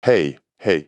Hey, hey,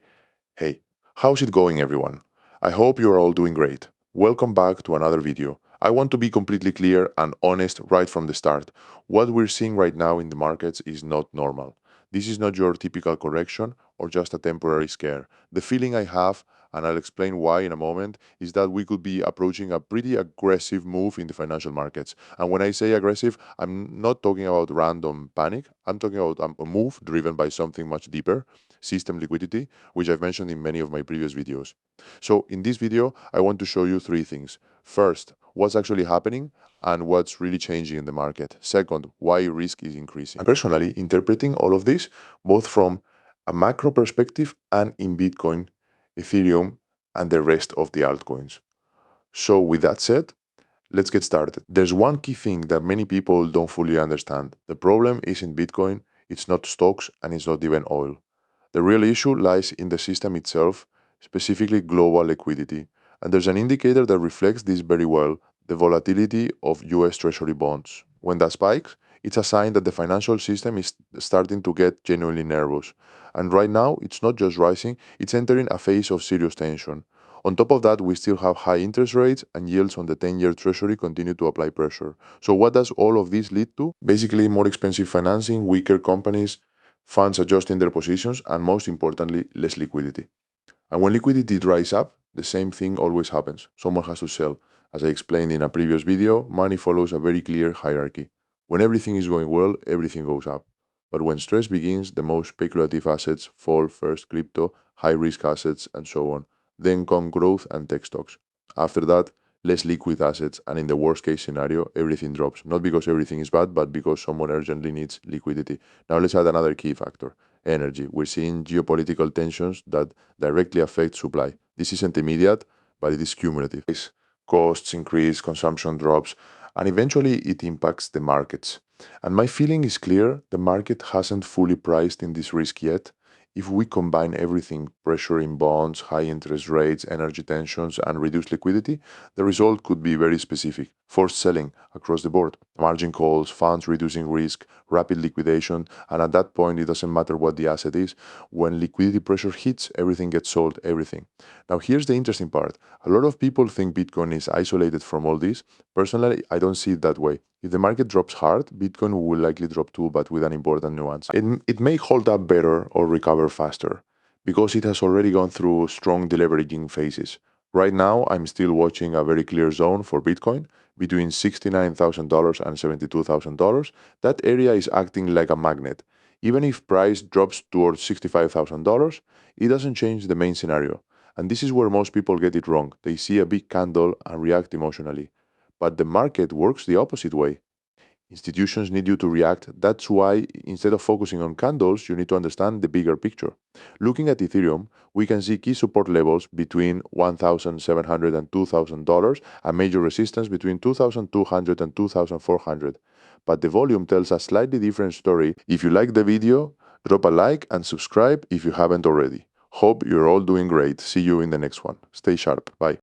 hey, how's it going, everyone? I hope you are all doing great. Welcome back to another video. I want to be completely clear and honest right from the start. What we're seeing right now in the markets is not normal. This is not your typical correction or just a temporary scare. The feeling I have, and I'll explain why in a moment, is that we could be approaching a pretty aggressive move in the financial markets. And when I say aggressive, I'm not talking about random panic. I'm talking about a move driven by something much deeper, system liquidity, which I've mentioned in many of my previous videos. So in this video, I want to show you three things. First, what's actually happening and what's really changing in the market. Second, why risk is increasing. I'm personally interpreting all of this both from a macro perspective and in Bitcoin, Ethereum, and the rest of the altcoins. So with that said, let's get started. There's one key thing that many people don't fully understand. The problem isn't Bitcoin, it's not stocks, and it's not even oil. The real issue lies in the system itself, specifically global liquidity. And there's an indicator that reflects this very well, the volatility of US Treasury bonds. When that spikes, it's a sign that the financial system is starting to get genuinely nervous. And right now, it's not just rising, it's entering a phase of serious tension. On top of that, we still have high interest rates and yields on the 10-year Treasury continue to apply pressure. So what does all of this lead to? Basically, more expensive financing, weaker companies, funds adjusting their positions, and most importantly, less liquidity. And when liquidity dries up, the same thing always happens. Someone has to sell. As I explained in a previous video, money follows a very clear hierarchy. When everything is going well, everything goes up. But when stress begins, the most speculative assets fall first: crypto, high risk assets, and so on. Then come growth and tech stocks. After that, less liquid assets, and in the worst case scenario, everything drops. Not because everything is bad, but because someone urgently needs liquidity. Now let's add another key factor: energy. We're seeing geopolitical tensions that directly affect supply. This isn't immediate, but it is cumulative. Costs increase, consumption drops, and eventually it impacts the markets. And my feeling is clear: the market hasn't fully priced in this risk yet. If we combine everything, pressure in bonds, high interest rates, energy tensions, and reduced liquidity, the result could be very specific: forced selling across the board, margin calls, funds reducing risk, rapid liquidation, and at that point, it doesn't matter what the asset is. When liquidity pressure hits, everything gets sold, everything. Now, here's the interesting part. A lot of people think Bitcoin is isolated from all this. Personally, I don't see it that way. If the market drops hard, Bitcoin will likely drop too, but with an important nuance. It may hold up better or recover faster because it has already gone through strong deleveraging phases. Right now, I'm still watching a very clear zone for Bitcoin between $69,000 and $72,000. That area is acting like a magnet. Even if price drops towards $65,000, it doesn't change the main scenario. And this is where most people get it wrong. They see a big candle and react emotionally. But the market works the opposite way. Institutions need you to react. That's why instead of focusing on candles, you need to understand the bigger picture. Looking at Ethereum, we can see key support levels between $1,700 and $2,000, a major resistance between 2,200 and 2,400. But the volume tells a slightly different story. If you like the video, drop a like and subscribe if you haven't already. Hope you're all doing great. See you in the next one. Stay sharp. Bye.